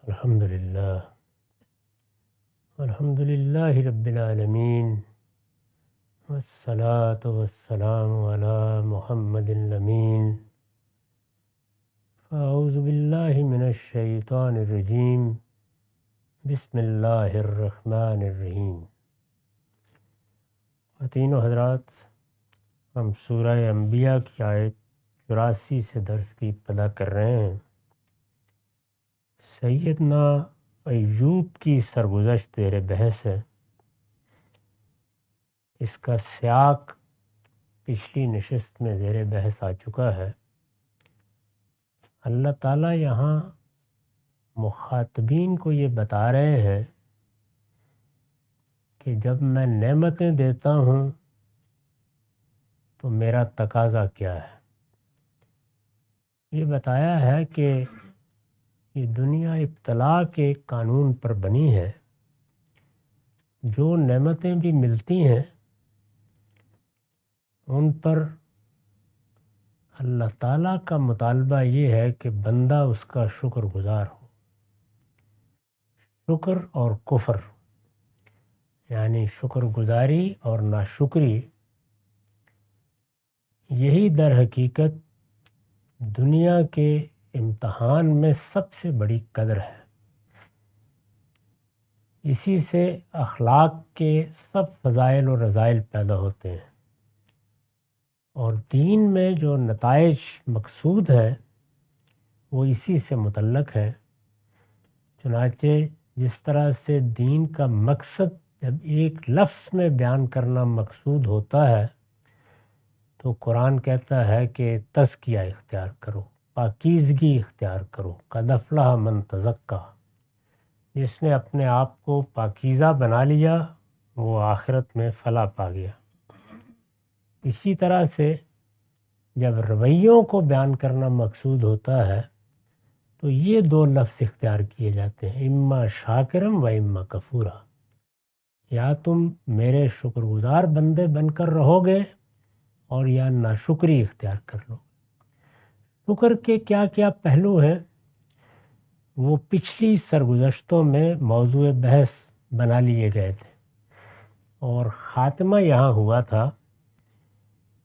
الحمد للہ رب العالمین والصلاة والسلام علی محمد الامین اعوذ باللہ من الشیطان الرجیم بسم اللہ الرحمن الرحیم۔ خواتین و حضرات، ہم سورہ انبیاء کی آیت 84 سے درس کی ابتدا کر رہے ہیں۔ سیدنا ایوب کی سرگزشت زیر بحث ہے۔ اس کا سیاق پچھلی نشست میں زیر بحث آ چکا ہے۔ اللہ تعالیٰ یہاں مخاطبین کو یہ بتا رہے ہیں کہ جب میں نعمتیں دیتا ہوں تو میرا تقاضا کیا ہے۔ یہ بتایا ہے کہ یہ دنیا ابتلا کے قانون پر بنی ہے۔ جو نعمتیں بھی ملتی ہیں ان پر اللہ تعالیٰ کا مطالبہ یہ ہے کہ بندہ اس کا شکر گزار ہو۔ شکر اور کفر یعنی شکر گزاری اور ناشکری، یہی در حقیقت دنیا کے امتحان میں سب سے بڑی قدر ہے۔ اسی سے اخلاق کے سب فضائل و رذائل پیدا ہوتے ہیں، اور دین میں جو نتائج مقصود ہے وہ اسی سے متعلق ہے۔ چنانچہ جس طرح سے دین کا مقصد جب ایک لفظ میں بیان کرنا مقصود ہوتا ہے تو قرآن کہتا ہے کہ تزکیہ اختیار کرو، پاکیزگی اختیار کرو۔ قد افلح من تزکیٰ، جس نے اپنے آپ کو پاکیزہ بنا لیا وہ آخرت میں فلاح پا گیا۔ اسی طرح سے جب رویوں کو بیان کرنا مقصود ہوتا ہے تو یہ دو لفظ اختیار کیے جاتے ہیں، اما شاکرم و اما کفورا۔ یا تم میرے شکر گزار بندے بن کر رہو گے اور یا ناشکری اختیار کر لو۔ شکر کے کیا کیا پہلو ہیں وہ پچھلی سرگزشتوں میں موضوع بحث بنا لیے گئے تھے، اور خاتمہ یہاں ہوا تھا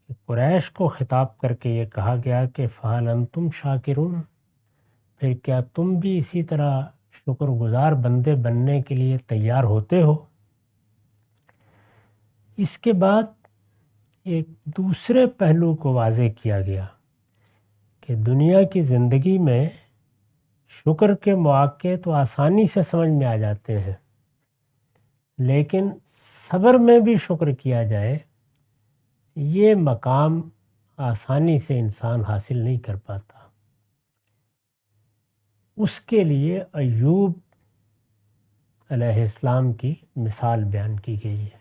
کہ قریش کو خطاب کر کے یہ کہا گیا کہ فَهَلْ أَنْتُمْ شَاكِرُونَ، پھر کیا تم بھی اسی طرح شکر گزار بندے بننے کے لیے تیار ہوتے ہو؟ اس کے بعد ایک دوسرے پہلو کو واضح کیا گیا کہ دنیا کی زندگی میں شکر کے مواقع تو آسانی سے سمجھ میں آ جاتے ہیں، لیکن صبر میں بھی شکر کیا جائے یہ مقام آسانی سے انسان حاصل نہیں کر پاتا۔ اس کے لیے ایوب علیہ السلام کی مثال بیان کی گئی ہے،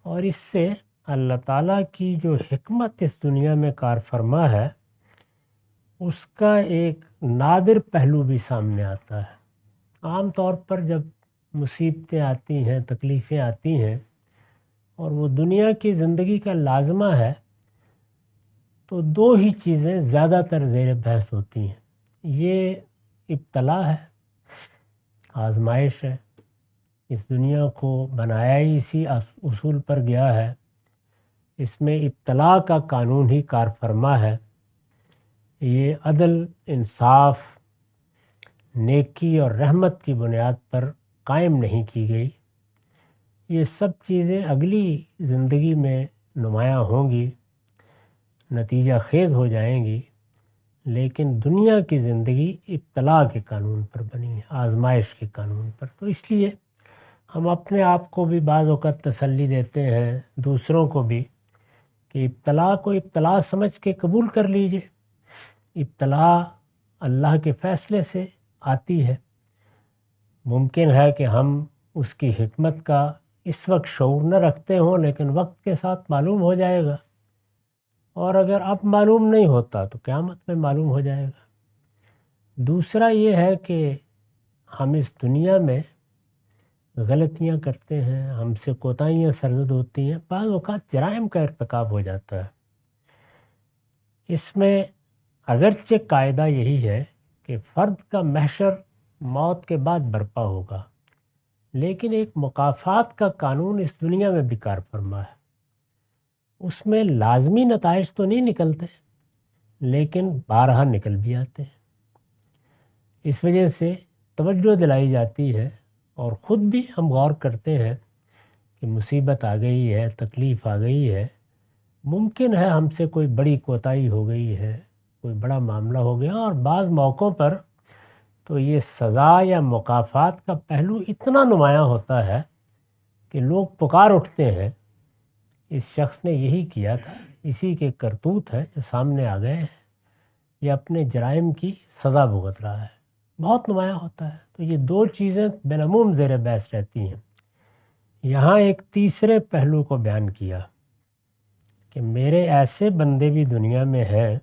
اور اس سے اللہ تعالیٰ کی جو حکمت اس دنیا میں کار فرما ہے اس کا ایک نادر پہلو بھی سامنے آتا ہے۔ عام طور پر جب مصیبتیں آتی ہیں، تکلیفیں آتی ہیں اور وہ دنیا کی زندگی کا لازمہ ہے تو دو ہی چیزیں زیادہ تر زیر بحث ہوتی ہیں۔ یہ ابتلا ہے، آزمائش ہے، اس دنیا کو بنایا ہی اسی اصول پر گیا ہے، اس میں ابتلا کا قانون ہی کار فرما ہے۔ یہ عدل، انصاف، نیکی اور رحمت کی بنیاد پر قائم نہیں کی گئی۔ یہ سب چیزیں اگلی زندگی میں نمایاں ہوں گی، نتیجہ خیز ہو جائیں گی، لیکن دنیا کی زندگی ابتلا کے قانون پر بنی ہے، آزمائش کے قانون پر۔ تو اس لیے ہم اپنے آپ کو بھی بعض اوقات تسلی دیتے ہیں، دوسروں کو بھی، کہ ابتلا کو ابتلا سمجھ کے قبول کر لیجئے۔ ابتلا اللہ کے فیصلے سے آتی ہے۔ ممکن ہے کہ ہم اس کی حکمت کا اس وقت شعور نہ رکھتے ہوں، لیکن وقت کے ساتھ معلوم ہو جائے گا، اور اگر اب معلوم نہیں ہوتا تو قیامت میں معلوم ہو جائے گا۔ دوسرا یہ ہے کہ ہم اس دنیا میں غلطیاں کرتے ہیں، ہم سے کوتاہیاں سرزد ہوتی ہیں، بعض اوقات جرائم کا ارتکاب ہو جاتا ہے۔ اس میں اگرچہ قاعدہ یہی ہے کہ فرد کا محشر موت کے بعد برپا ہوگا، لیکن ایک مکافات کا قانون اس دنیا میں بھی کار فرما ہے۔ اس میں لازمی نتائج تو نہیں نکلتے، لیکن بارہا نکل بھی آتے ہیں۔ اس وجہ سے توجہ دلائی جاتی ہے اور خود بھی ہم غور کرتے ہیں کہ مصیبت آ گئی ہے، تکلیف آ گئی ہے، ممکن ہے ہم سے کوئی بڑی کوتاہی ہو گئی ہے، کوئی بڑا معاملہ ہو گیا، اور بعض موقعوں پر تو یہ سزا یا مکافات کا پہلو اتنا نمایاں ہوتا ہے کہ لوگ پکار اٹھتے ہیں، اس شخص نے یہی کیا تھا، اسی کے کرتوت ہے جو سامنے آ گئے ہیں، یہ اپنے جرائم کی سزا بھگت رہا ہے، بہت نمایاں ہوتا ہے۔ تو یہ دو چیزیں بالعموم زیر بحث رہتی ہیں۔ یہاں ایک تیسرے پہلو کو بیان کیا کہ میرے ایسے بندے بھی دنیا میں ہیں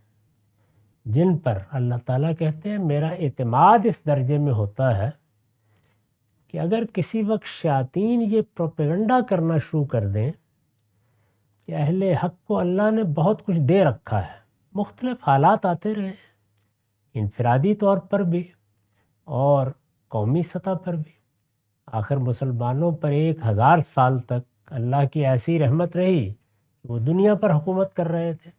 جن پر اللہ تعالیٰ کہتے ہیں میرا اعتماد اس درجے میں ہوتا ہے کہ اگر کسی وقت شیاطین یہ پروپیگنڈا کرنا شروع کر دیں کہ اہل حق کو اللہ نے بہت کچھ دے رکھا ہے، مختلف حالات آتے رہے ہیں، انفرادی طور پر بھی اور قومی سطح پر بھی، آخر مسلمانوں پر 1000 سال تک اللہ کی ایسی رحمت رہی کہ وہ دنیا پر حکومت کر رہے تھے۔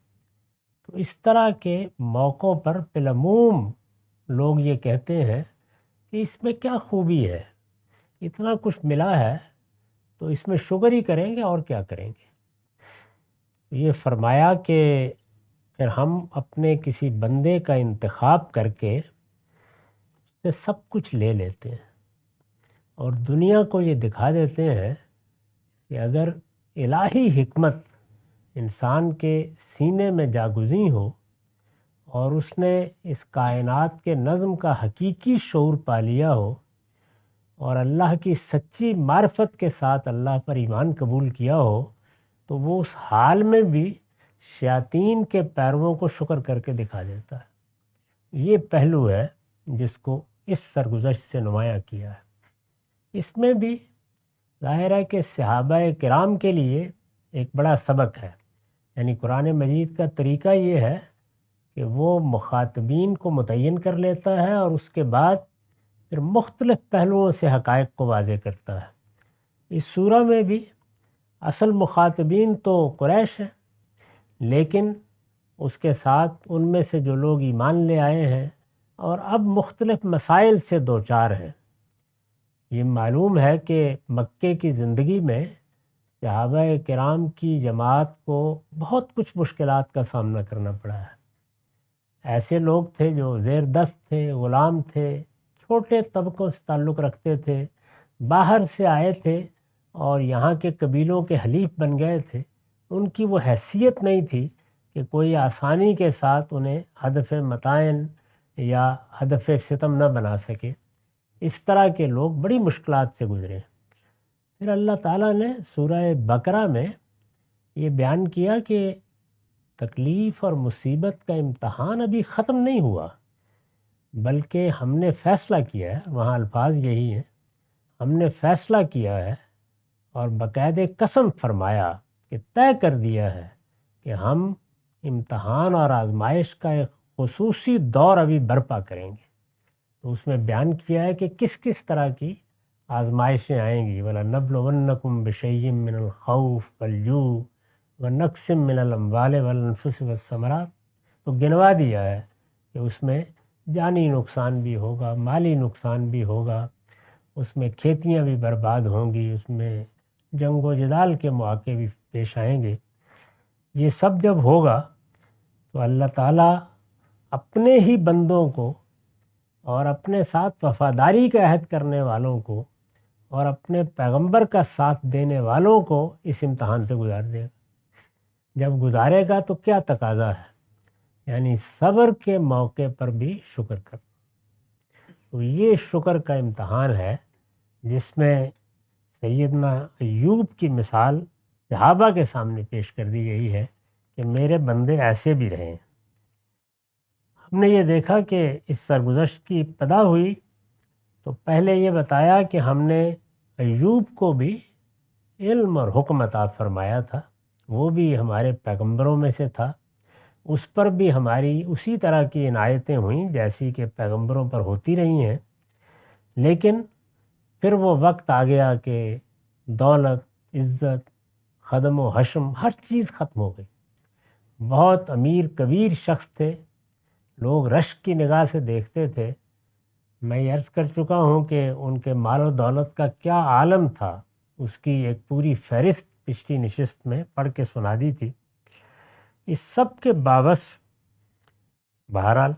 تو اس طرح کے موقعوں پر بالعموم لوگ یہ کہتے ہیں کہ اس میں کیا خوبی ہے، اتنا کچھ ملا ہے تو اس میں شکر ہی کریں گے اور کیا کریں گے۔ یہ فرمایا کہ پھر ہم اپنے کسی بندے کا انتخاب کر کے اس سے سب کچھ لے لیتے ہیں اور دنیا کو یہ دکھا دیتے ہیں کہ اگر الہی حکمت انسان کے سینے میں جاگزیں ہو اور اس نے اس کائنات کے نظم کا حقیقی شعور پا لیا ہو اور اللہ کی سچی معرفت کے ساتھ اللہ پر ایمان قبول کیا ہو، تو وہ اس حال میں بھی شیاطین کے پیرووں کو شکر کر کے دکھا دیتا ہے۔ یہ پہلو ہے جس کو اس سرگزشت سے نمایاں کیا ہے۔ اس میں بھی ظاہر ہے کہ صحابہ کرام کے لیے ایک بڑا سبق ہے، یعنی قرآن مجید کا طریقہ یہ ہے کہ وہ مخاطبین کو متعین کر لیتا ہے اور اس کے بعد پھر مختلف پہلوؤں سے حقائق کو واضح کرتا ہے۔ اس سورہ میں بھی اصل مخاطبین تو قریش ہیں، لیکن اس کے ساتھ ان میں سے جو لوگ ایمان لے آئے ہیں اور اب مختلف مسائل سے دوچار ہیں۔ یہ معلوم ہے کہ مکے کی زندگی میں صحابہ کرام کی جماعت کو بہت کچھ مشکلات کا سامنا کرنا پڑا ہے۔ ایسے لوگ تھے جو زیر دست تھے، غلام تھے، چھوٹے طبقوں سے تعلق رکھتے تھے، باہر سے آئے تھے اور یہاں کے قبیلوں کے حلیف بن گئے تھے۔ ان کی وہ حیثیت نہیں تھی کہ کوئی آسانی کے ساتھ انہیں ہدف متعین یا ہدف ستم نہ بنا سکے۔ اس طرح کے لوگ بڑی مشکلات سے گزرے۔ پھر اللہ تعالیٰ نے سورہ بقرہ میں یہ بیان کیا کہ تکلیف اور مصیبت کا امتحان ابھی ختم نہیں ہوا، بلکہ ہم نے فیصلہ کیا ہے، وہاں الفاظ یہی ہیں، ہم نے فیصلہ کیا ہے اور باقاعدہ قسم فرمایا کہ طے کر دیا ہے کہ ہم امتحان اور آزمائش کا ایک خصوصی دور ابھی برپا کریں گے۔ تو اس میں بیان کیا ہے کہ کس کس طرح کی آزمائشیں آئیں گی۔ وَلَنَبْلُوَنَّكُمْ بِشَيْءٍ مِّنَ الْخَوْفِ وَالْجُوعِ وَنَقْصٍ مِّنَ الْأَمْوَالِ وَالْأَنفُسِ وَالثَّمَرَاتِ، تو گنوا دیا ہے کہ اس میں جانی نقصان بھی ہوگا، مالی نقصان بھی ہوگا، اس میں کھیتیاں بھی برباد ہوں گی، اس میں جنگ و جدال کے مواقع بھی پیش آئیں گے۔ یہ سب جب ہوگا تو اللہ تعالیٰ اپنے ہی بندوں کو اور اپنے ساتھ وفاداری کا عہد کرنے والوں کو اور اپنے پیغمبر کا ساتھ دینے والوں کو اس امتحان سے گزار دے گا۔ جب گزارے گا تو کیا تقاضا ہے، یعنی صبر کے موقع پر بھی شکر کرنا۔ تو یہ شکر کا امتحان ہے جس میں سیدنا ایوب کی مثال صحابہ کے سامنے پیش کر دی گئی ہے کہ میرے بندے ایسے بھی رہے ہیں۔ ہم نے یہ دیکھا کہ اس سرگزشت کی ابتدا ہوئی تو پہلے یہ بتایا کہ ہم نے ایوب کو بھی علم اور حکم عطا فرمایا تھا، وہ بھی ہمارے پیغمبروں میں سے تھا، اس پر بھی ہماری اسی طرح کی عنایتیں ہوئیں جیسی کہ پیغمبروں پر ہوتی رہی ہیں۔ لیکن پھر وہ وقت آ گیا کہ دولت، عزت، خدم و حشم ہر چیز ختم ہو گئی۔ بہت امیر کبیر شخص تھے، لوگ رشک کی نگاہ سے دیکھتے تھے۔ میں یہ عرض کر چکا ہوں کہ ان کے مال و دولت کا کیا عالم تھا، اس کی ایک پوری فہرست پچھلی نشست میں پڑھ کے سنا دی تھی۔ اس سب کے باوجود بہرحال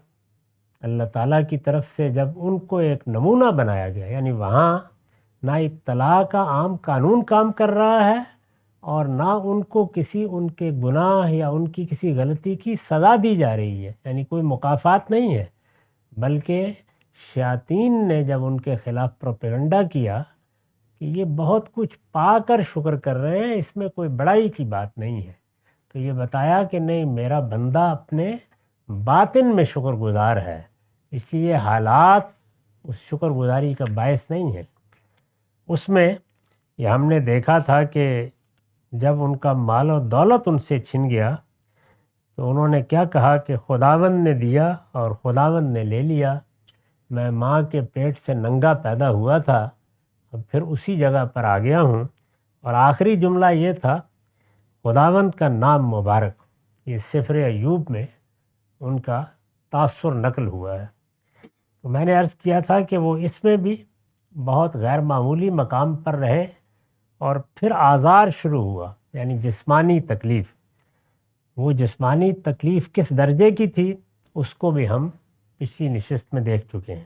اللہ تعالیٰ کی طرف سے جب ان کو ایک نمونہ بنایا گیا، یعنی وہاں نہ ابتلا کا عام قانون کام کر رہا ہے اور نہ ان کو کسی ان کے گناہ یا ان کی کسی غلطی کی سزا دی جا رہی ہے، یعنی کوئی مکافات نہیں ہے، بلکہ شیاطین نے جب ان کے خلاف پروپیگنڈا کیا کہ یہ بہت کچھ پا کر شکر کر رہے ہیں، اس میں کوئی بڑائی کی بات نہیں ہے، تو یہ بتایا کہ نہیں، میرا بندہ اپنے باطن میں شکر گزار ہے، اس لیے حالات اس شکر گزاری کا باعث نہیں ہے۔ اس میں یہ ہم نے دیکھا تھا کہ جب ان کا مال و دولت ان سے چھن گیا تو انہوں نے کیا کہا کہ خداوند نے دیا اور خداوند نے لے لیا، میں ماں کے پیٹ سے ننگا پیدا ہوا تھا، اب پھر اسی جگہ پر آ گیا ہوں۔ اور آخری جملہ یہ تھا، خداوند کا نام مبارک، یہ سفر ایوب میں ان کا تاثر نقل ہوا ہے۔ تو میں نے عرض کیا تھا کہ وہ اس میں بھی بہت غیر معمولی مقام پر رہے، اور پھر آزار شروع ہوا، یعنی جسمانی تکلیف۔ وہ جسمانی تکلیف کس درجے کی تھی اس کو بھی ہم پچھلی نشست میں دیکھ چکے ہیں۔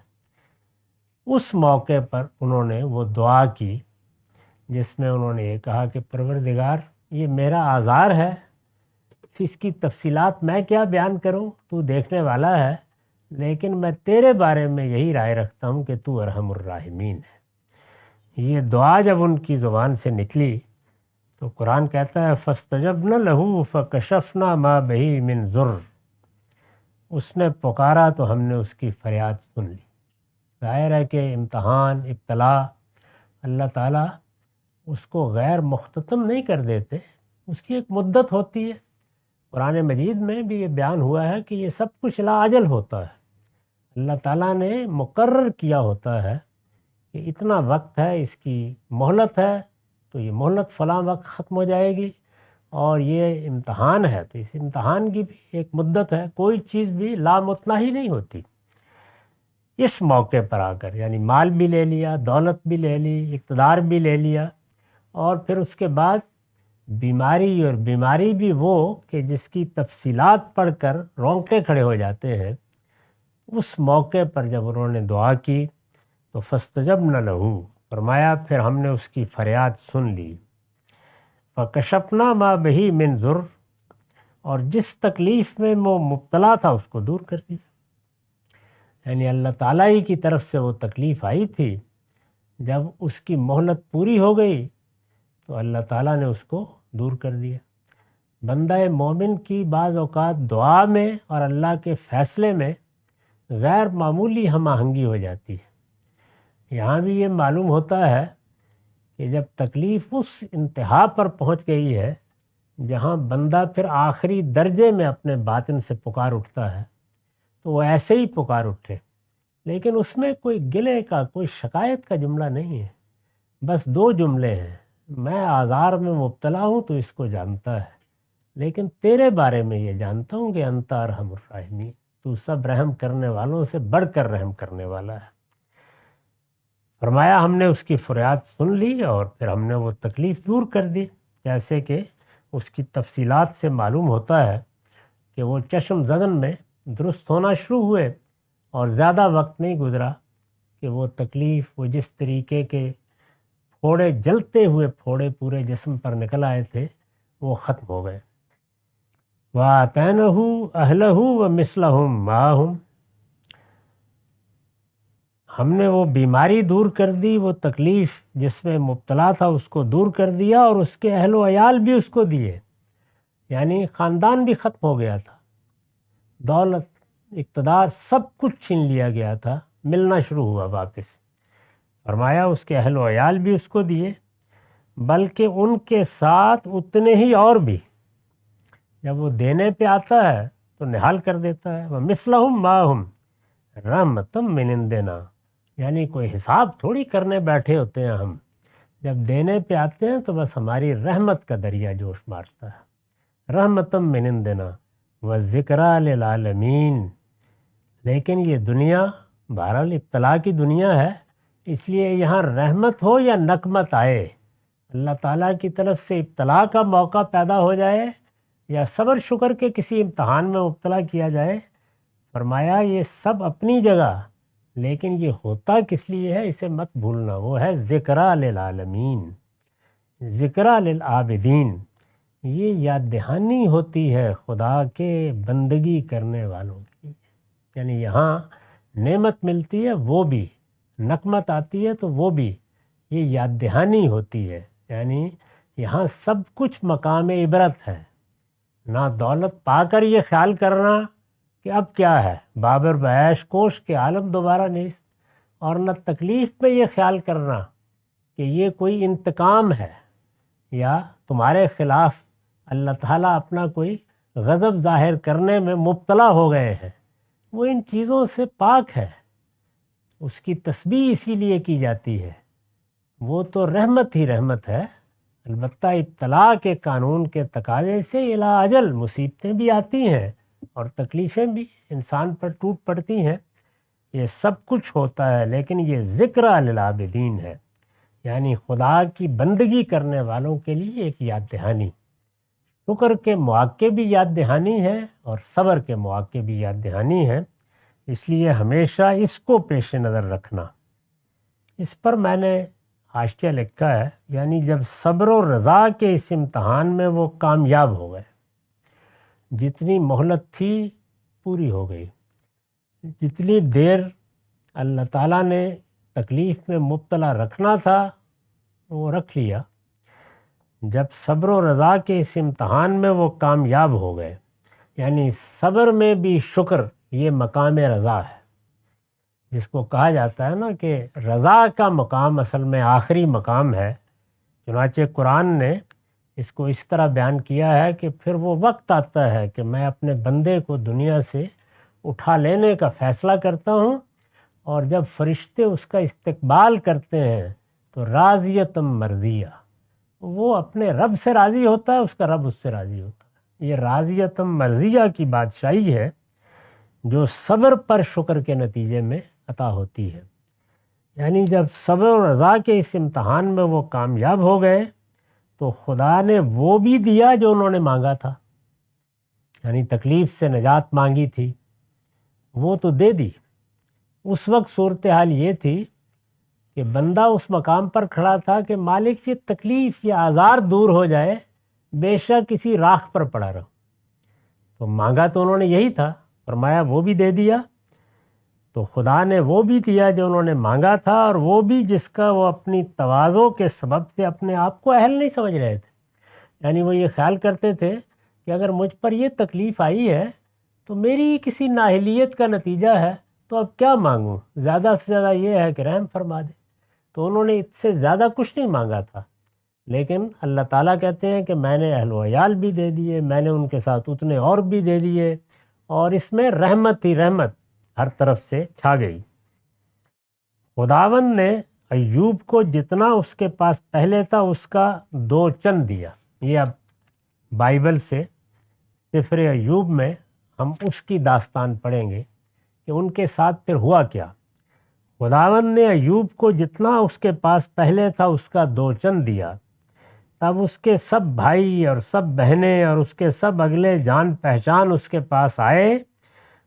اس موقع پر انہوں نے وہ دعا کی جس میں انہوں نے یہ کہا کہ پروردگار، یہ میرا آزار ہے، اس کی تفصیلات میں کیا بیان کروں، تو دیکھنے والا ہے، لیکن میں تیرے بارے میں یہی رائے رکھتا ہوں کہ تو ارحم الراحمین ہے۔ یہ دعا جب ان کی زبان سے نکلی تو قرآن کہتا ہے فاستجبنا لہ فکشفنا ما بہ من ضر، اس نے پکارا تو ہم نے اس کی فریاد سن لی۔ ظاہر ہے کہ امتحان، ابتلا، اللہ تعالیٰ اس کو غیر مختتم نہیں کر دیتے، اس کی ایک مدت ہوتی ہے۔ قرآن مجید میں بھی یہ بیان ہوا ہے کہ یہ سب کچھ لا اجل ہوتا ہے، اللہ تعالیٰ نے مقرر کیا ہوتا ہے کہ اتنا وقت ہے، اس کی مہلت ہے، تو یہ مہلت فلاں وقت ختم ہو جائے گی، اور یہ امتحان ہے تو اس امتحان کی بھی ایک مدت ہے، کوئی چیز بھی لامتناہی نہیں ہوتی۔ اس موقع پر آ کر یعنی مال بھی لے لیا، دولت بھی لے لی، اقتدار بھی لے لیا، اور پھر اس کے بعد بیماری، اور بیماری بھی وہ کہ جس کی تفصیلات پڑھ کر رونگٹے کھڑے ہو جاتے ہیں۔ اس موقع پر جب انہوں نے دعا کی تو فاستجبنا لہ، فرمایا پھر ہم نے اس کی فریاد سن لی۔ فکشفنا ما بہ من ضر، اور جس تکلیف میں وہ مبتلا تھا اس کو دور کر دیا، یعنی اللہ تعالیٰ ہی کی طرف سے وہ تکلیف آئی تھی، جب اس کی مہلت پوری ہو گئی تو اللہ تعالیٰ نے اس کو دور کر دیا۔ بندہ مومن کی بعض اوقات دعا میں اور اللہ کے فیصلے میں غیر معمولی ہم آہنگی ہو جاتی ہے۔ یہاں بھی یہ معلوم ہوتا ہے کہ جب تکلیف اس انتہا پر پہنچ گئی ہے جہاں بندہ پھر آخری درجے میں اپنے باطن سے پکار اٹھتا ہے، تو وہ ایسے ہی پکار اٹھے، لیکن اس میں کوئی گلے کا، کوئی شکایت کا جملہ نہیں ہے، بس دو جملے ہیں، میں آزار میں مبتلا ہوں تو اس کو جانتا ہے، لیکن تیرے بارے میں یہ جانتا ہوں کہ انت ارحم الراحمین، تو سب رحم کرنے والوں سے بڑھ کر رحم کرنے والا ہے۔ فرمایا ہم نے اس کی فریاد سن لی اور پھر ہم نے وہ تکلیف دور کر دی، جیسے کہ اس کی تفصیلات سے معلوم ہوتا ہے کہ وہ چشم زدن میں درست ہونا شروع ہوئے، اور زیادہ وقت نہیں گزرا کہ وہ تکلیف، وہ جس طریقے کے پھوڑے، جلتے ہوئے پھوڑے پورے جسم پر نکل آئے تھے، وہ ختم ہو گئے۔ وَآتَيْنَهُ أَهْلَهُ وَمِثْلَهُمْ مَعَهُمْ، ہم نے وہ بیماری دور کر دی، وہ تکلیف جس میں مبتلا تھا اس کو دور کر دیا، اور اس کے اہل و عیال بھی اس کو دیے، یعنی خاندان بھی ختم ہو گیا تھا، دولت، اقتدار، سب کچھ چھین لیا گیا تھا، ملنا شروع ہوا واپس۔ فرمایا اس کے اہل و عیال بھی اس کو دیے، بلکہ ان کے ساتھ اتنے ہی اور بھی، جب وہ دینے پہ آتا ہے تو نہال کر دیتا ہے۔ وَمِثْلَهُمْ مَعَهُمْ رَحْمَةً مِّنْ عِنْدِنَا، یعنی کوئی حساب تھوڑی کرنے بیٹھے ہوتے ہیں ہم، جب دینے پہ آتے ہیں تو بس ہماری رحمت کا دریا جوش مارتا ہے، رحمتم من عندنا وذکریٰ للعالمین۔ لیکن یہ دنیا بہرحال ابتلا کی دنیا ہے، اس لیے یہاں رحمت ہو یا نقمت آئے، اللہ تعالیٰ کی طرف سے ابتلا کا موقع پیدا ہو جائے یا صبر شکر کے کسی امتحان میں مبتلا کیا جائے، فرمایا یہ سب اپنی جگہ، لیکن یہ ہوتا کس لیے ہے اسے مت بھولنا، وہ ہے ذکریٰ للعالمین، ذکریٰ للعابدین۔ یہ یاد دہانی ہوتی ہے خدا کے بندگی کرنے والوں کی، یعنی یہاں نعمت ملتی ہے وہ بھی، نقمت آتی ہے تو وہ بھی، یہ یاد دہانی ہوتی ہے، یعنی یہاں سب کچھ مقام عبرت ہے۔ نہ دولت پا کر یہ خیال کرنا کہ اب کیا ہے بابر بعیش کوش کے عالم دوبارہ نیست، اور نہ تکلیف میں یہ خیال کرنا کہ یہ کوئی انتقام ہے یا تمہارے خلاف اللہ تعالیٰ اپنا کوئی غضب ظاہر کرنے میں مبتلا ہو گئے ہیں، وہ ان چیزوں سے پاک ہے، اس کی تسبیح اسی لیے کی جاتی ہے، وہ تو رحمت ہی رحمت ہے۔ البتہ ابتلا کے قانون کے تقاضے سے الی اجل مصیبتیں بھی آتی ہیں اور تکلیفیں بھی انسان پر ٹوٹ پڑتی ہیں، یہ سب کچھ ہوتا ہے، لیکن یہ ذکریٰ للعابدین ہے، یعنی خدا کی بندگی کرنے والوں کے لیے ایک یاد دہانی، شکر کے مواقع بھی یاد دہانی ہے اور صبر کے مواقع بھی یاد دہانی ہے، اس لیے ہمیشہ اس کو پیش نظر رکھنا۔ اس پر میں نے حاشیہ لکھا ہے، یعنی جب صبر و رضا کے اس امتحان میں وہ کامیاب ہو گئے، جتنی مہلت تھی پوری ہو گئی، جتنی دیر اللہ تعالیٰ نے تکلیف میں مبتلا رکھنا تھا وہ رکھ لیا، جب صبر و رضا کے اس امتحان میں وہ کامیاب ہو گئے، یعنی صبر میں بھی شکر، یہ مقام رضا ہے، جس کو کہا جاتا ہے نا کہ رضا کا مقام اصل میں آخری مقام ہے۔ چنانچہ قرآن نے اس کو اس طرح بیان کیا ہے کہ پھر وہ وقت آتا ہے کہ میں اپنے بندے کو دنیا سے اٹھا لینے کا فیصلہ کرتا ہوں، اور جب فرشتے اس کا استقبال کرتے ہیں تو راضیتم مرضیہ، وہ اپنے رب سے راضی ہوتا ہے، اس کا رب اس سے راضی ہوتا ہے۔ یہ راضیتم مرضیہ کی بادشاہی ہے جو صبر پر شکر کے نتیجے میں عطا ہوتی ہے، یعنی جب صبر و رضا کے اس امتحان میں وہ کامیاب ہو گئے تو خدا نے وہ بھی دیا جو انہوں نے مانگا تھا، یعنی تکلیف سے نجات مانگی تھی وہ تو دے دی۔ اس وقت صورتحال یہ تھی کہ بندہ اس مقام پر کھڑا تھا کہ مالک یہ تکلیف یہ آزار دور ہو جائے، بے شک کسی راکھ پر پڑا رہو، تو مانگا تو انہوں نے یہی تھا، فرمایا وہ بھی دے دیا، تو خدا نے وہ بھی دیا جو انہوں نے مانگا تھا، اور وہ بھی جس کا وہ اپنی تواضع کے سبب سے اپنے آپ کو اہل نہیں سمجھ رہے تھے، یعنی وہ یہ خیال کرتے تھے کہ اگر مجھ پر یہ تکلیف آئی ہے تو میری کسی نااہلیت کا نتیجہ ہے، تو اب کیا مانگوں، زیادہ سے زیادہ یہ ہے کہ رحم فرما دے، تو انہوں نے اس سے زیادہ کچھ نہیں مانگا تھا۔ لیکن اللہ تعالیٰ کہتے ہیں کہ میں نے اہل و عیال بھی دے دیے، میں نے ان کے ساتھ اتنے اور بھی دے دیے، اور اس میں رحمت ہی رحمت ہر طرف سے چھا گئی۔ خداوند نے ایوب کو جتنا اس کے پاس پہلے تھا اس کا دو چند دیا۔ یہ اب بائبل سے سفر ایوب میں ہم اس کی داستان پڑھیں گے کہ ان کے ساتھ پھر ہوا کیا۔ خداوند نے ایوب کو جتنا اس کے پاس پہلے تھا اس کا دو چند دیا، تب اس کے سب بھائی اور سب بہنیں اور اس کے سب اگلے جان پہچان اس کے پاس آئے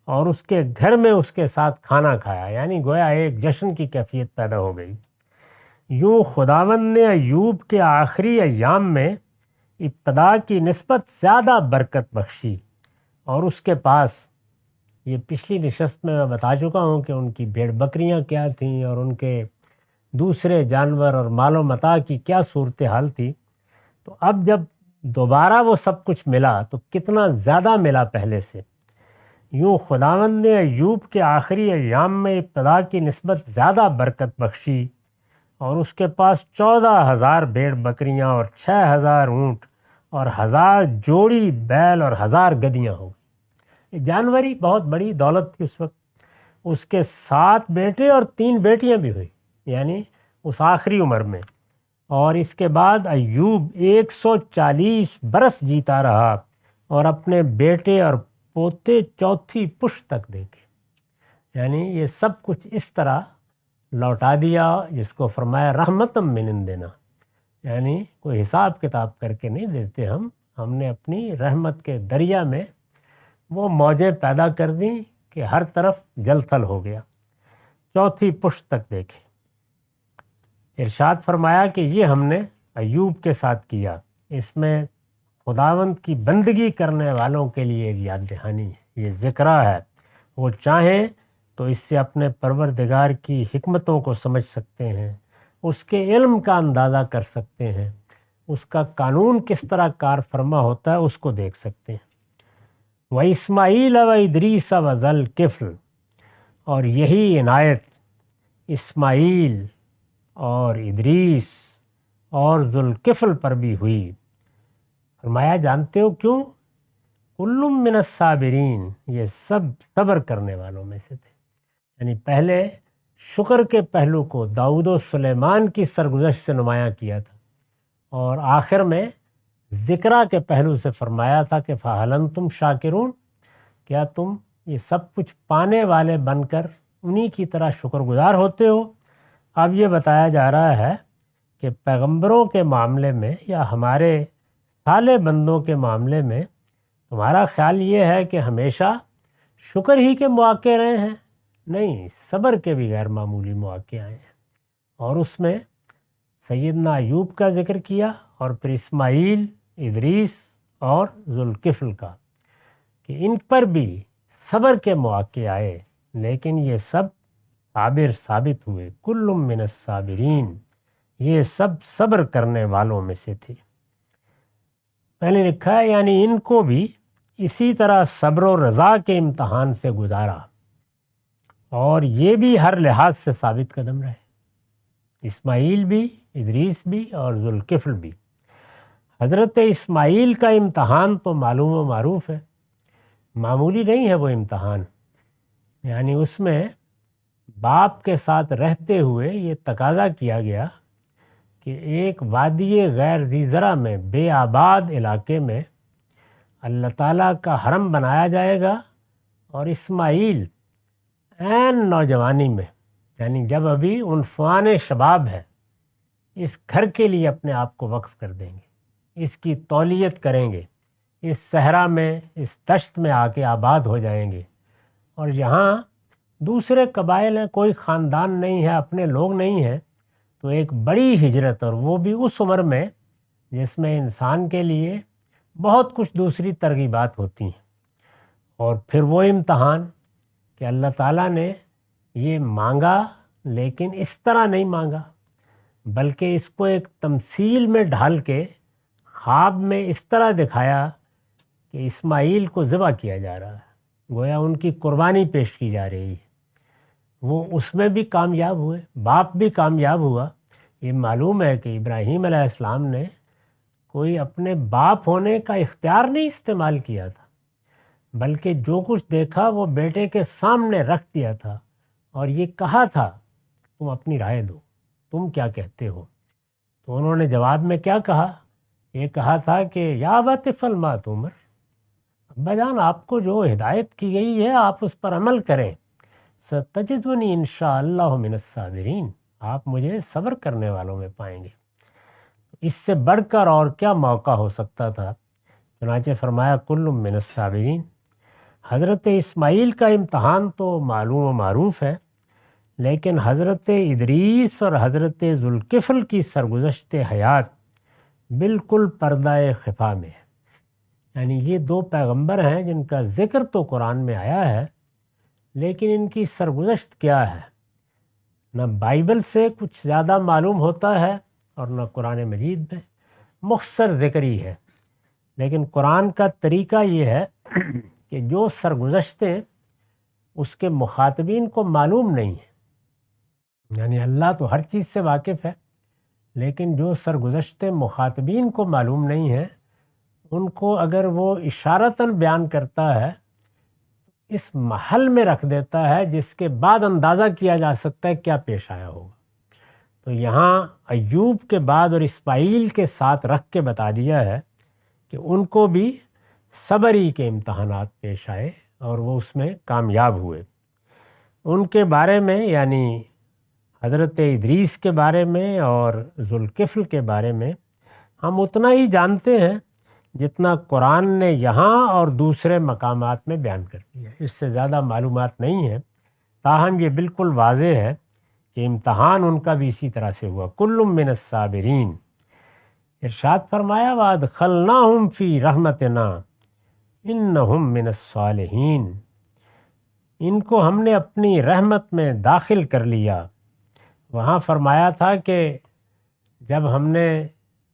اور اس کے گھر میں اس کے ساتھ کھانا کھایا، یعنی گویا ایک جشن کی کیفیت پیدا ہو گئی۔ یوں خداوند نے ایوب کے آخری ایام میں ابتدا کی نسبت زیادہ برکت بخشی، اور اس کے پاس، یہ پچھلی نشست میں بتا چکا ہوں کہ ان کی بھیڑ بکریاں کیا تھیں اور ان کے دوسرے جانور اور مال و متاع کی کیا صورتحال تھی، تو اب جب دوبارہ وہ سب کچھ ملا تو کتنا زیادہ ملا پہلے سے۔ یوں خداوند نے ایوب کے آخری ایام میں ابتدا کی نسبت زیادہ برکت بخشی، اور اس کے پاس 14,000 بھیڑ بکریاں اور 6,000 اونٹ اور 1,000 جوڑی بیل اور 1,000 گدیاں ہو گئی۔ یہ جانوری بہت بڑی دولت تھی اس وقت۔ اس کے 7 بیٹے اور 3 بیٹیاں بھی ہوئی، یعنی اس آخری عمر میں۔ اور اس کے بعد ایوب 140 برس جیتا رہا اور اپنے بیٹے اور پوتے چوتھی پشت تک دیکھے، یعنی یہ سب کچھ اس طرح لوٹا دیا جس کو فرمایا رحمتم من عندنا، یعنی کوئی حساب کتاب کر کے نہیں دیتے ہم نے اپنی رحمت کے دریا میں وہ موجیں پیدا کر دیں کہ ہر طرف جل تھل ہو گیا، چوتھی پشت تک دیکھے۔ ارشاد فرمایا کہ یہ ہم نے ایوب کے ساتھ کیا، اس میں خداوند کی بندگی کرنے والوں کے لیے ایک یاد دہانی ہے، یہ ذکرہ ہے۔ وہ چاہیں تو اس سے اپنے پروردگار کی حکمتوں کو سمجھ سکتے ہیں، اس کے علم کا اندازہ کر سکتے ہیں، اس کا قانون کس طرح کار فرما ہوتا ہے اس کو دیکھ سکتے ہیں۔ وَإِسْمَاعِيلَ وَإِدْرِيسَ وَذَا الْكِفْلِ، اور یہی عنایت اسماعیل اور ادریس اور ذوالکفل پر بھی ہوئی۔ فرمایا جانتے ہو کیوں؟ کل من الصابرین، یہ سب صبر کرنے والوں میں سے تھے، یعنی پہلے شکر کے پہلو کو داؤد و سلیمان کی سرگزشت سے نمایاں کیا تھا، اور آخر میں ذکرہ کے پہلو سے فرمایا تھا کہ فَهَلْ أَنْتُمْ شَاكِرُونَ، کیا تم یہ سب کچھ پانے والے بن کر انہی کی طرح شکر گزار ہوتے ہو؟ اب یہ بتایا جا رہا ہے کہ پیغمبروں کے معاملے میں یا ہمارے صالح بندوں کے معاملے میں تمہارا خیال یہ ہے کہ ہمیشہ شکر ہی کے مواقع رہے ہیں؟ نہیں، صبر کے بھی غیر معمولی مواقع آئے ہیں، اور اس میں سیدنا ایوب کا ذکر کیا، اور پھر اسماعیل، ادریس اور ذوالکفل کا، کہ ان پر بھی صبر کے مواقع آئے، لیکن یہ سب صابر ثابت ہوئے۔ کل من الصابرین، یہ سب صبر کرنے والوں میں سے تھے۔ میں نے لکھا ہے یعنی ان کو بھی اسی طرح صبر و رضا کے امتحان سے گزارا، اور یہ بھی ہر لحاظ سے ثابت قدم رہے، اسماعیل بھی، ادریس بھی اور ذوالکفل بھی۔ حضرت اسماعیل کا امتحان تو معلوم و معروف ہے، معمولی نہیں ہے وہ امتحان، یعنی اس میں باپ کے ساتھ رہتے ہوئے یہ تقاضا کیا گیا کہ ایک وادی غیر ذی زرع میں، بے آباد علاقے میں اللہ تعالیٰ کا حرم بنایا جائے گا، اور اسماعیل عین نوجوانی میں، یعنی جب ابھی عنفوان شباب ہے، اس گھر کے لیے اپنے آپ کو وقف کر دیں گے، اس کی تولیت کریں گے، اس صحرا میں، اس دشت میں آ کے آباد ہو جائیں گے، اور یہاں دوسرے قبائل ہیں، کوئی خاندان نہیں ہے، اپنے لوگ نہیں ہیں، تو ایک بڑی ہجرت، اور وہ بھی اس عمر میں جس میں انسان کے لیے بہت کچھ دوسری ترغیبات ہوتی ہیں۔ اور پھر وہ امتحان کہ اللہ تعالیٰ نے یہ مانگا، لیکن اس طرح نہیں مانگا، بلکہ اس کو ایک تمثیل میں ڈھال کے خواب میں اس طرح دکھایا کہ اسماعیل کو ذبح کیا جا رہا ہے، گویا ان کی قربانی پیش کی جا رہی ہے۔ وہ اس میں بھی کامیاب ہوئے، باپ بھی کامیاب ہوا۔ یہ معلوم ہے کہ ابراہیم علیہ السلام نے کوئی اپنے باپ ہونے کا اختیار نہیں استعمال کیا تھا، بلکہ جو کچھ دیکھا وہ بیٹے کے سامنے رکھ دیا تھا، اور یہ کہا تھا تم اپنی رائے دو، تم کیا کہتے ہو؟ تو انہوں نے جواب میں کیا کہا؟ یہ کہا تھا کہ یا ابت افعل ما تؤمر، ابا جان آپ کو جو ہدایت کی گئی ہے آپ اس پر عمل کریں، ستجدنی انشاءاللہ من الصابرین، آپ مجھے صبر کرنے والوں میں پائیں گے۔ اس سے بڑھ کر اور کیا موقع ہو سکتا تھا؟ چنانچہ فرمایا کل من الصابرین۔ حضرت اسماعیل کا امتحان تو معلوم و معروف ہے، لیکن حضرت ادریس اور حضرت ذوالکفل کی سرگزشت حیات بالکل پردہ خفا میں ہے، یعنی یہ 2 پیغمبر ہیں جن کا ذکر تو قرآن میں آیا ہے، لیکن ان کی سرگزشت کیا ہے؟ نہ بائبل سے کچھ زیادہ معلوم ہوتا ہے، اور نہ قرآن مجید میں، مختصر ذکر ہی ہے۔ لیکن قرآن کا طریقہ یہ ہے کہ جو سرگزشتیں اس کے مخاطبین کو معلوم نہیں ہیں، یعنی اللہ تو ہر چیز سے واقف ہے، لیکن جو سرگزشتیں مخاطبین کو معلوم نہیں ہیں، ان کو اگر وہ اشارتاً بیان کرتا ہے، اس محل میں رکھ دیتا ہے جس کے بعد اندازہ کیا جا سکتا ہے کیا پیش آیا ہوگا۔ تو یہاں ایوب کے بعد اور اسماعیل کے ساتھ رکھ کے بتا دیا ہے کہ ان کو بھی صبر ہی کے امتحانات پیش آئے اور وہ اس میں کامیاب ہوئے۔ ان کے بارے میں یعنی حضرت ادریس کے بارے میں اور ذوالکفل کے بارے میں ہم اتنا ہی جانتے ہیں جتنا قرآن نے یہاں اور دوسرے مقامات میں بیان کر دیا ہے، اس سے زیادہ معلومات نہیں ہے۔ تاہم یہ بالکل واضح ہے کہ امتحان ان کا بھی اسی طرح سے ہوا۔ کل من الصابرین، ارشاد فرمایا وادخلناہم فی رحمتنا انہم من الصالحین، ان کو ہم نے اپنی رحمت میں داخل کر لیا۔ وہاں فرمایا تھا کہ جب ہم نے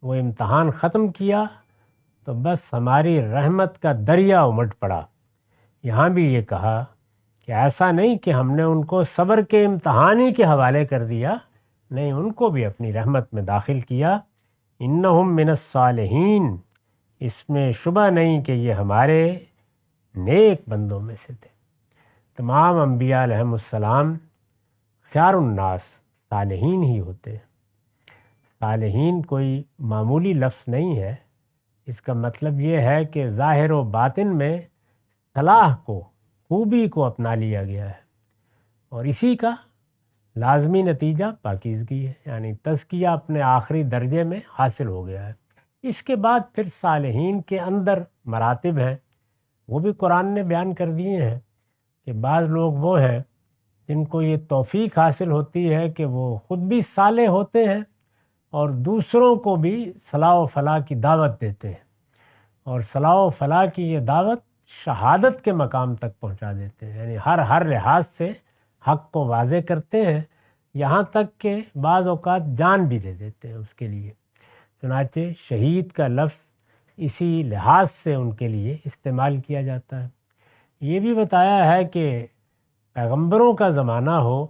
وہ امتحان ختم کیا تو بس ہماری رحمت کا دریا امٹ پڑا۔ یہاں بھی یہ کہا کہ ایسا نہیں کہ ہم نے ان کو صبر کے امتحان ہی کے حوالے کر دیا، نہیں، ان کو بھی اپنی رحمت میں داخل کیا۔ انہم من الصالحین، اس میں شبہ نہیں کہ یہ ہمارے نیک بندوں میں سے تھے۔ تمام انبیاء علیہم السلام خیار الناس صالحین ہی ہوتے ہیں۔ صالحین کوئی معمولی لفظ نہیں ہے، اس کا مطلب یہ ہے کہ ظاہر و باطن میں صلاح کو، خوبی کو اپنا لیا گیا ہے، اور اسی کا لازمی نتیجہ پاکیزگی ہے، یعنی تزکیہ اپنے آخری درجے میں حاصل ہو گیا ہے۔ اس کے بعد پھر صالحین کے اندر مراتب ہیں، وہ بھی قرآن نے بیان کر دیے ہیں کہ بعض لوگ وہ ہیں جن کو یہ توفیق حاصل ہوتی ہے کہ وہ خود بھی صالح ہوتے ہیں اور دوسروں کو بھی صلاح و فلاح کی دعوت دیتے ہیں، اور صلاح و فلاح کی یہ دعوت شہادت کے مقام تک پہنچا دیتے ہیں، یعنی ہر لحاظ سے حق کو واضح کرتے ہیں، یہاں تک کہ بعض اوقات جان بھی دے دیتے ہیں اس کے لیے۔ چنانچہ شہید کا لفظ اسی لحاظ سے ان کے لیے استعمال کیا جاتا ہے۔ یہ بھی بتایا ہے کہ پیغمبروں کا زمانہ ہو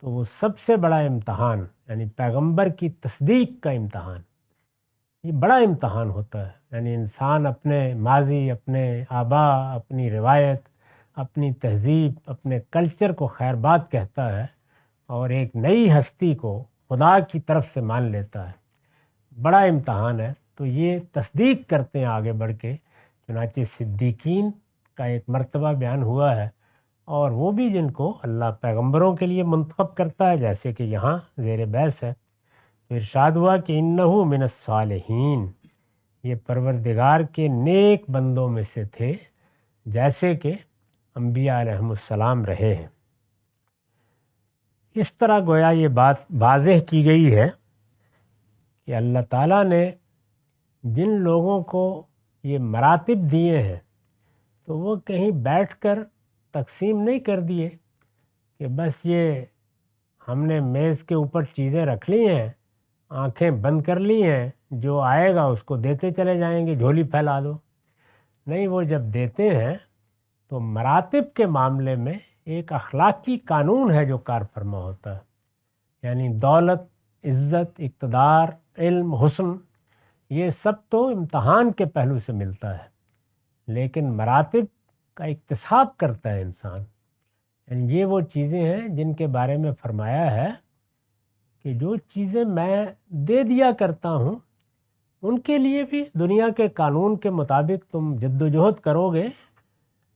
تو وہ سب سے بڑا امتحان، یعنی پیغمبر کی تصدیق کا امتحان، یہ بڑا امتحان ہوتا ہے۔ یعنی انسان اپنے ماضی، اپنے آبا، اپنی روایت، اپنی تہذیب، اپنے کلچر کو خیر بات کہتا ہے اور ایک نئی ہستی کو خدا کی طرف سے مان لیتا ہے، بڑا امتحان ہے۔ تو یہ تصدیق کرتے ہیں آگے بڑھ کے، چنانچہ صدیقین کا ایک مرتبہ بیان ہوا ہے، اور وہ بھی جن کو اللہ پیغمبروں کے لیے منتخب کرتا ہے، جیسے کہ یہاں زیر بحث ہے۔ تو ارشاد ہوا کہ انہو من الصالحین، یہ پروردگار کے نیک بندوں میں سے تھے، جیسے کہ انبیاء علیہم السلام رہے ہیں۔ اس طرح گویا یہ بات واضح کی گئی ہے کہ اللہ تعالیٰ نے جن لوگوں کو یہ مراتب دیے ہیں تو وہ کہیں بیٹھ کر تقسیم نہیں کر دیے کہ بس یہ ہم نے میز کے اوپر چیزیں رکھ لی ہیں، آنکھیں بند کر لی ہیں، جو آئے گا اس کو دیتے چلے جائیں گے، جھولی پھیلا دو۔ نہیں، وہ جب دیتے ہیں تو مراتب کے معاملے میں ایک اخلاقی قانون ہے جو کار فرما ہوتا ہے، یعنی دولت، عزت، اقتدار، علم، حسن، یہ سب تو امتحان کے پہلو سے ملتا ہے، لیکن مراتب کا اکتساب کرتا ہے انسان۔ یعنی یہ وہ چیزیں ہیں جن کے بارے میں فرمایا ہے کہ جو چیزیں میں دے دیا کرتا ہوں ان کے لیے بھی دنیا کے قانون کے مطابق تم جد و جہد کرو گے،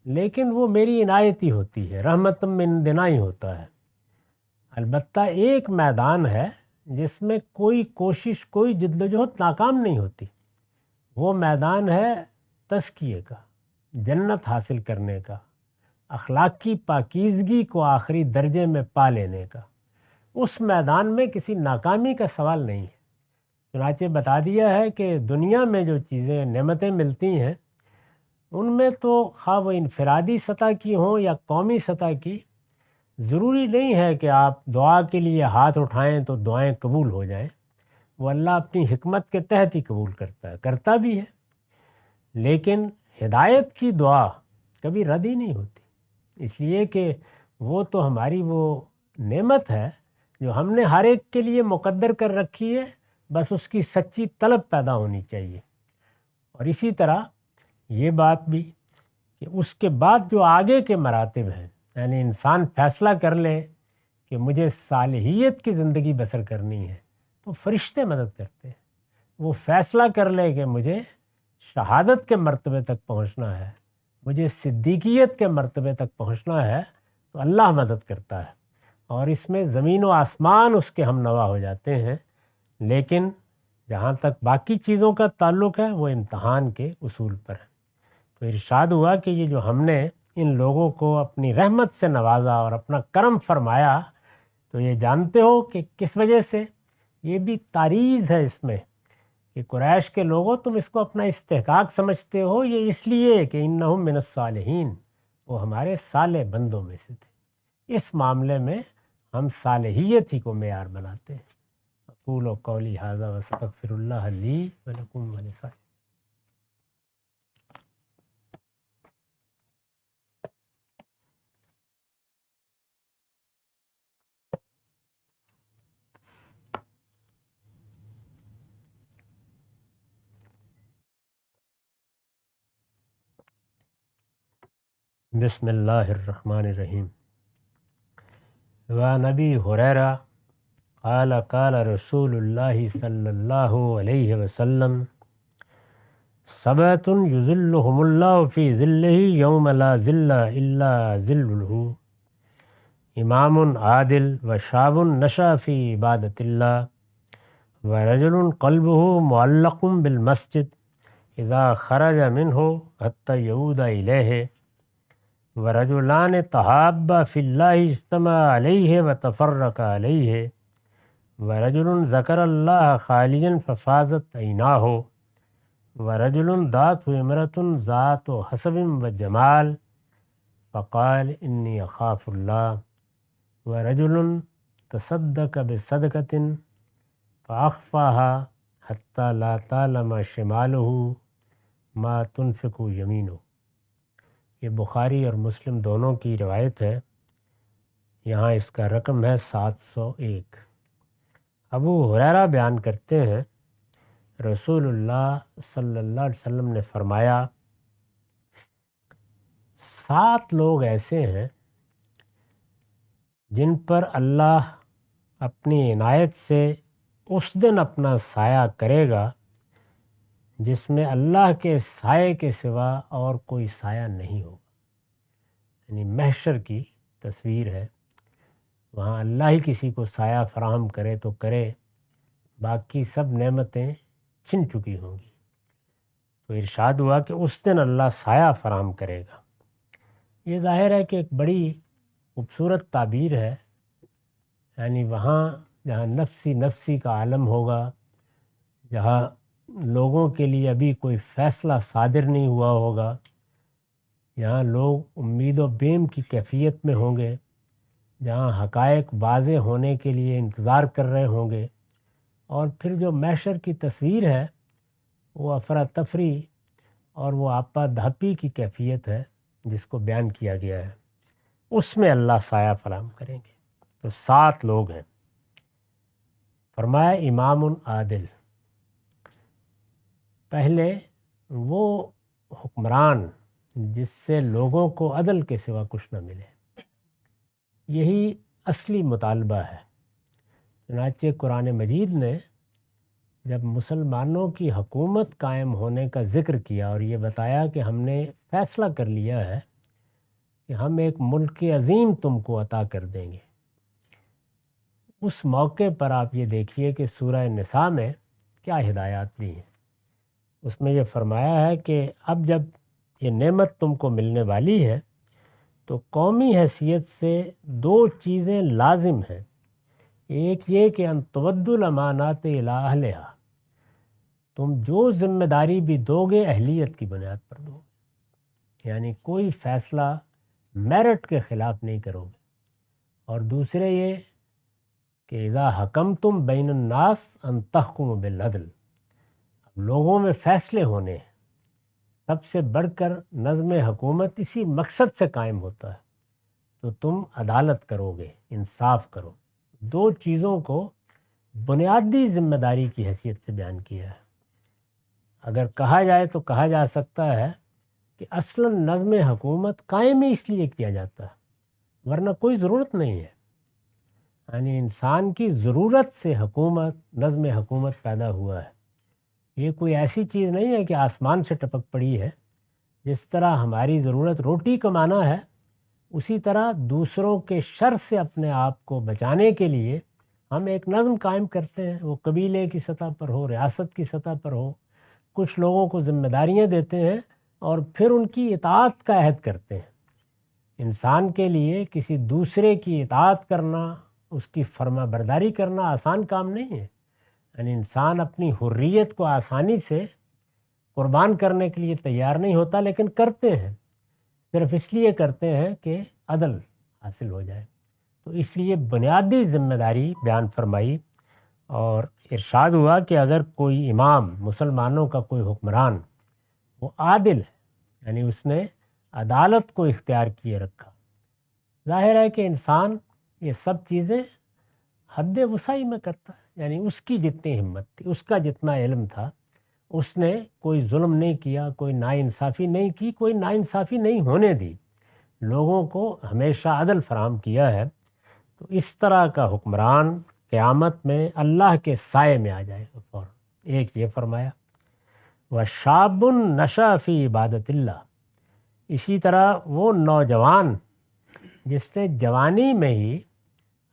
لیکن وہ میری عنایت ہی ہوتی ہے، رحمت من عندنا ہی ہوتا ہے۔ البتہ ایک میدان ہے جس میں کوئی کوشش، کوئی جد و جہد ناکام نہیں ہوتی، وہ میدان ہے تزکیے کا، جنت حاصل کرنے کا، اخلاقی پاکیزگی کو آخری درجے میں پا لینے کا۔ اس میدان میں کسی ناکامی کا سوال نہیں ہے۔ چنانچہ بتا دیا ہے کہ دنیا میں جو چیزیں، نعمتیں ملتی ہیں، ان میں تو خواہ وہ انفرادی سطح کی ہوں یا قومی سطح کی، ضروری نہیں ہے کہ آپ دعا کے لیے ہاتھ اٹھائیں تو دعائیں قبول ہو جائیں، وہ اللہ اپنی حکمت کے تحت ہی قبول کرتا ہے، کرتا بھی ہے، لیکن ہدایت کی دعا کبھی رد ہی نہیں ہوتی، اس لیے کہ وہ تو ہماری وہ نعمت ہے جو ہم نے ہر ایک کے لیے مقدر کر رکھی ہے، بس اس کی سچی طلب پیدا ہونی چاہیے۔ اور اسی طرح یہ بات بھی کہ اس کے بعد جو آگے کے مراتب ہیں، یعنی انسان فیصلہ کر لے کہ مجھے صالحیت کی زندگی بسر کرنی ہے تو فرشتے مدد کرتے ہیں. وہ فیصلہ کر لے کہ مجھے شہادت کے مرتبے تک پہنچنا ہے، مجھے صدیقیت کے مرتبے تک پہنچنا ہے، تو اللہ مدد کرتا ہے، اور اس میں زمین و آسمان اس کے ہم نوا ہو جاتے ہیں. لیکن جہاں تک باقی چیزوں کا تعلق ہے وہ امتحان کے اصول پر ہے. تو ارشاد ہوا کہ یہ جو ہم نے ان لوگوں کو اپنی رحمت سے نوازا اور اپنا کرم فرمایا، تو یہ جانتے ہو کہ کس وجہ سے. یہ بھی تعریض ہے اس میں کہ قریش کے لوگوں تم اس کو اپنا استحقاق سمجھتے ہو، یہ اس لیے کہ انہم من الصالحین، وہ ہمارے صالح بندوں میں سے تھے. اس معاملے میں ہم صالحیت ہی کو معیار بناتے ہیں. اقول قولی ھذا واستغفر اللہ لی ولکم ولسائر. بسم اللہ الرحمن الرحیم. وعن ابی ہریرہ قال قال رسول اللہ صلی اللہ علیہ وسلم سبعۃ یظلهم اللہ فی ظلہ یوم لا ظل الا ظلہ امام عادل وشاب نشأ فی عبادۃ اللہ ورجل قلبہ معلق بالمسجد اذا خرج منہ حتی یعود الیہ ورجلان تحابا فی اللہ اجتمع علیہ وتفرق علیہ ورجل ذکر اللہ خالیا ففاضت عیناہ ورجل دعته امرأة ذات حسب وجمال فقال انی اخاف اللہ ورجل تصدق بصدقة فأخفاها حتى لا تعلم شماله ما تنفق یمینہ. یہ بخاری اور مسلم دونوں کی روایت ہے. یہاں اس کا رقم ہے 701. ابو ہریرہ بیان کرتے ہیں رسول اللہ صلی اللہ علیہ وسلم نے فرمایا 7 لوگ ایسے ہیں جن پر اللہ اپنی عنایت سے اس دن اپنا سایہ کرے گا جس میں اللہ کے سائے کے سوا اور کوئی سایہ نہیں ہوگا. یعنی محشر کی تصویر ہے، وہاں اللہ ہی کسی کو سایہ فراہم کرے تو کرے، باقی سب نعمتیں چھن چکی ہوں گی. تو ارشاد ہوا کہ اس دن اللہ سایہ فراہم کرے گا. یہ ظاہر ہے کہ ایک بڑی خوبصورت تعبیر ہے. یعنی وہاں جہاں نفسی کا عالم ہوگا، جہاں لوگوں کے لیے ابھی کوئی فیصلہ صادر نہیں ہوا ہوگا، جہاں لوگ امید و بیم کی کیفیت میں ہوں گے، جہاں حقائق واضح ہونے کے لیے انتظار کر رہے ہوں گے، اور پھر جو محشر کی تصویر ہے وہ افراتفری اور وہ آپا دھاپی کی کیفیت ہے جس کو بیان کیا گیا ہے. اس میں اللہ سایہ فراہم کریں گے. تو 7 لوگ ہیں. فرمایا امام عادل. پہلے وہ حکمران جس سے لوگوں کو عدل کے سوا کچھ نہ ملے. یہی اصلی مطالبہ ہے. چنانچہ قرآن مجید نے جب مسلمانوں کی حکومت قائم ہونے کا ذکر کیا اور یہ بتایا کہ ہم نے فیصلہ کر لیا ہے کہ ہم ایک ملک عظیم تم کو عطا کر دیں گے، اس موقع پر آپ یہ دیکھیے کہ سورہ نساء میں کیا ہدایات دی ہیں. اس میں یہ فرمایا ہے کہ اب جب یہ نعمت تم کو ملنے والی ہے تو قومی حیثیت سے 2 چیزیں لازم ہیں. ایک یہ کہ ان تودوا الامانات الی اہلہا، تم جو ذمہ داری بھی دو گے اہلیت کی بنیاد پر دو گے، یعنی کوئی فیصلہ میرٹ کے خلاف نہیں کرو گے. اور دوسرے یہ کہ اذا حکمتم بین الناس ان تحکموا بالعدل، اب لوگوں میں فیصلے ہونے ہیں. سب سے بڑھ کر نظم حکومت اسی مقصد سے قائم ہوتا ہے، تو تم عدالت کرو گے، انصاف کرو. 2 چیزوں کو بنیادی ذمہ داری کی حیثیت سے بیان کیا ہے. اگر کہا جائے تو کہا جا سکتا ہے کہ اصلاً نظم حکومت قائم ہی اس لیے کیا جاتا ہے، ورنہ کوئی ضرورت نہیں ہے۔ یعنی انسان کی ضرورت سے حکومت، نظم حکومت پیدا ہوا ہے۔ یہ کوئی ایسی چیز نہیں ہے کہ آسمان سے ٹپک پڑی ہے۔ جس طرح ہماری ضرورت روٹی کمانا ہے، اسی طرح دوسروں کے شر سے اپنے آپ کو بچانے کے لیے ہم ایک نظم قائم کرتے ہیں، وہ قبیلے کی سطح پر ہو، ریاست کی سطح پر ہو۔ کچھ لوگوں کو ذمہ داریاں دیتے ہیں اور پھر ان کی اطاعت کا عہد کرتے ہیں۔ انسان کے لیے کسی دوسرے کی اطاعت کرنا، اس کی فرما برداری کرنا آسان کام نہیں ہے۔ یعنی انسان اپنی حریت کو آسانی سے قربان کرنے کے لیے تیار نہیں ہوتا، لیکن کرتے ہیں، صرف اس لیے کرتے ہیں کہ عدل حاصل ہو جائے۔ تو اس لیے بنیادی ذمہ داری بیان فرمائی اور ارشاد ہوا کہ اگر کوئی امام، مسلمانوں کا کوئی حکمران، وہ عادل ہے، یعنی اس نے عدالت کو اختیار کیے رکھا۔ ظاہر ہے کہ انسان یہ سب چیزیں حد وسعی میں کرتا ہے، یعنی اس کی جتنی ہمت تھی، اس کا جتنا علم تھا، اس نے کوئی ظلم نہیں کیا، کوئی ناانصافی نہیں کی، کوئی ناانصافی نہیں ہونے دی، لوگوں کو ہمیشہ عدل فراہم کیا ہے۔ تو اس طرح کا حکمران قیامت میں اللہ کے سائے میں آ جائے گا فوراً۔ ایک یہ فرمایا، وَشَابٌ نَشَأَ فِي عِبَادَةِ اللَّهِ، اسی طرح وہ نوجوان جس نے جوانی میں ہی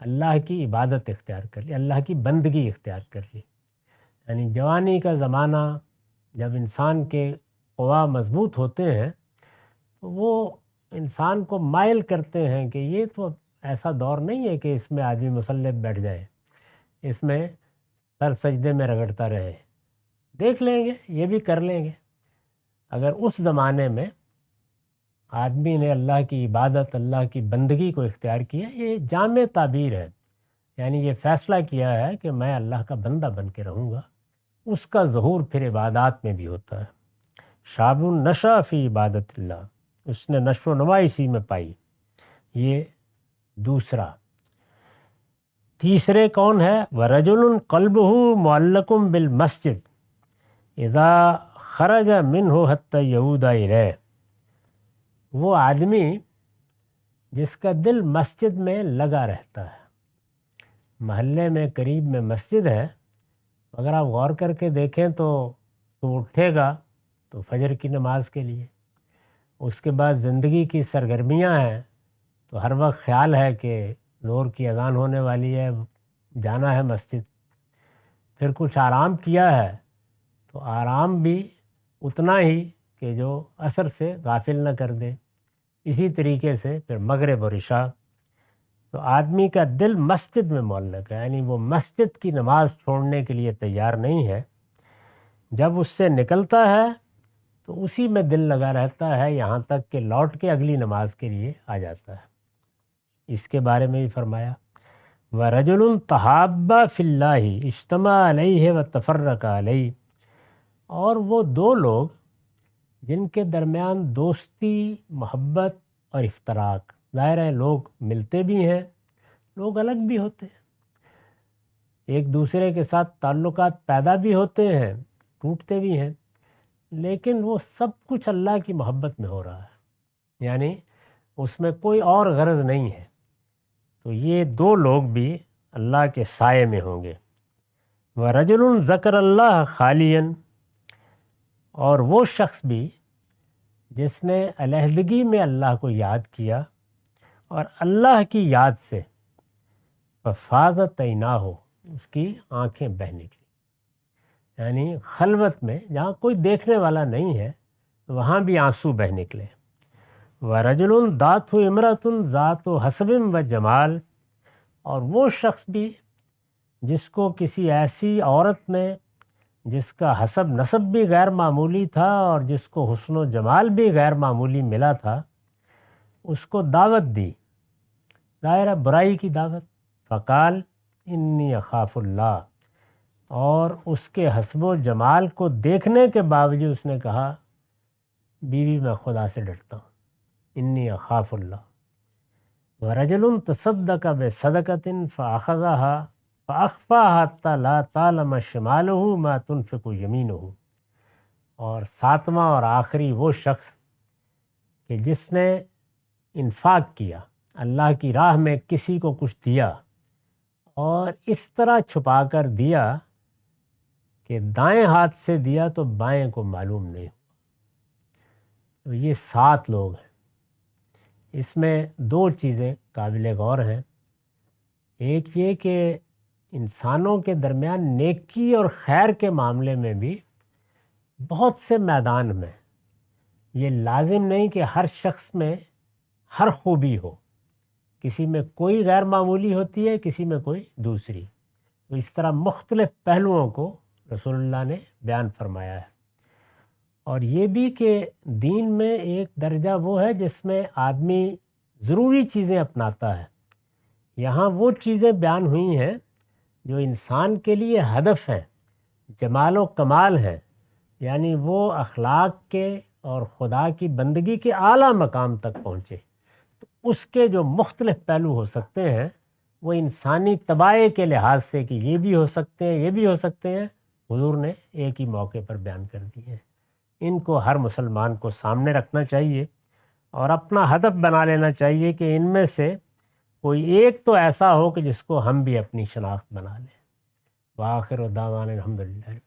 اللہ کی عبادت اختیار کر لی، اللہ کی بندگی اختیار کر لی۔ یعنی جوانی کا زمانہ جب انسان کے قوا مضبوط ہوتے ہیں تو وہ انسان کو مائل کرتے ہیں کہ یہ تو ایسا دور نہیں ہے کہ اس میں آدمی مسلح بیٹھ جائے، اس میں سر سجدے میں رگڑتا رہے، دیکھ لیں گے، یہ بھی کر لیں گے۔ اگر اس زمانے میں آدمی نے اللہ کی عبادت، اللہ کی بندگی کو اختیار کیا، یہ جامع تعبیر ہے، یعنی یہ فیصلہ کیا ہے کہ میں اللہ کا بندہ بن کے رہوں گا، اس کا ظہور پھر عبادات میں بھی ہوتا ہے۔ شاب نشا فی عبادت اللہ، اس نے نشو و نما اسی میں پائی۔ یہ دوسرا۔ تیسرے کون ہے؟ وَرَجُلٌ قَلْبُهُ مُعَلَّقٌ بِالْمَسْجِدِ اِذَا خَرَجَ مِنْهُ حَتَّى يَعُودَ إِلَيْهِ، وہ آدمی جس کا دل مسجد میں لگا رہتا ہے، محلے میں قریب میں مسجد ہے، اگر آپ غور کر کے دیکھیں تو اٹھے گا تو فجر کی نماز کے لیے، اس کے بعد زندگی کی سرگرمیاں ہیں تو ہر وقت خیال ہے کہ ظہر کی اذان ہونے والی ہے، جانا ہے مسجد۔ پھر کچھ آرام کیا ہے تو آرام بھی اتنا ہی کہ جو عصر سے غافل نہ کر دے۔ اسی طریقے سے پھر مغرب اور عشاء۔ تو آدمی کا دل مسجد میں معلق ہے، یعنی وہ مسجد کی نماز چھوڑنے کے لیے تیار نہیں ہے۔ جب اس سے نکلتا ہے تو اسی میں دل لگا رہتا ہے، یہاں تک کہ لوٹ کے اگلی نماز کے لیے آ جاتا ہے۔ اس کے بارے میں بھی فرمایا، وَرَجُلٌ تَحَابَّ فِي اللَّهِ اجْتَمَعَ عَلَيْهِ وَتَفَرَّقَ عَلَيْهِ، اور وہ دو لوگ جن کے درمیان دوستی، محبت اور افتراق، ظاہر ہے لوگ ملتے بھی ہیں، لوگ الگ بھی ہوتے ہیں، ایک دوسرے کے ساتھ تعلقات پیدا بھی ہوتے ہیں، ٹوٹتے بھی ہیں، لیکن وہ سب کچھ اللہ کی محبت میں ہو رہا ہے، یعنی اس میں کوئی اور غرض نہیں ہے۔ تو یہ دو لوگ بھی اللہ کے سائے میں ہوں گے۔ وَرَجُلٌ ذَكَرَ اللَّهَ خَالِيًا، اور وہ شخص بھی جس نے علیحدگی میں اللہ کو یاد کیا اور اللہ کی یاد سے فَفَاضَتْ عَيْنَاهُ، اس کی آنکھیں بہہ نکلی، یعنی خلوت میں جہاں کوئی دیکھنے والا نہیں ہے وہاں بھی آنسو بہہ نکلے۔ وَرَجُلٌ ذَاتُهُ امْرَأَةٌ ذَاتُ حَسَبٍ وَجَمَالٍ، اور وہ شخص بھی جس کو کسی ایسی عورت نے جس کا حسب نسب بھی غیر معمولی تھا اور جس کو حسن و جمال بھی غیر معمولی ملا تھا، اس کو دعوت دی، ظاہر ہے برائی کی دعوت۔ فقال انی اخاف اللہ، اور اس کے حسب و جمال کو دیکھنے کے باوجود اس نے کہا، بیوی میں خدا سے ڈرتا ہوں، انی اخاف اللہ۔ وَرَجُلٌ تَصَدَّقَ بِصَدَقَةٍ فَأَخَذَهَا فَأَخْفَاهَا حَتَّى لَا تَعْلَمَ شِمَالُهُ مَا تُنْفِقُ يَمِينُهُ، اور ساتواں اور آخری وہ شخص کہ جس نے انفاق کیا، اللہ کی راہ میں کسی کو کچھ دیا اور اس طرح چھپا کر دیا کہ دائیں ہاتھ سے دیا تو بائیں کو معلوم نہیں ہوا۔ تو یہ 7 لوگ ہیں۔ اس میں 2 چیزیں قابل غور ہیں۔ ایک یہ کہ انسانوں کے درمیان نیکی اور خیر کے معاملے میں بھی بہت سے میدان میں یہ لازم نہیں کہ ہر شخص میں ہر خوبی ہو، کسی میں کوئی غیر معمولی ہوتی ہے، کسی میں کوئی دوسری۔ تو اس طرح مختلف پہلوؤں کو رسول اللہ نے بیان فرمایا ہے۔ اور یہ بھی کہ دین میں ایک درجہ وہ ہے جس میں آدمی ضروری چیزیں اپناتا ہے۔ یہاں وہ چیزیں بیان ہوئی ہیں جو انسان کے لیے ہدف ہیں، جمال و کمال ہیں، یعنی وہ اخلاق کے اور خدا کی بندگی کے اعلیٰ مقام تک پہنچے۔ تو اس کے جو مختلف پہلو ہو سکتے ہیں وہ انسانی طبائع کے لحاظ سے کہ یہ بھی ہو سکتے ہیں، یہ بھی ہو سکتے ہیں، حضور نے ایک ہی موقع پر بیان کر دیے ہیں۔ ان کو ہر مسلمان کو سامنے رکھنا چاہیے اور اپنا ہدف بنا لینا چاہیے کہ ان میں سے کوئی ایک تو ایسا ہو کہ جس کو ہم بھی اپنی شناخت بنا لیں۔ وآخر دعوانا الحمدللہ۔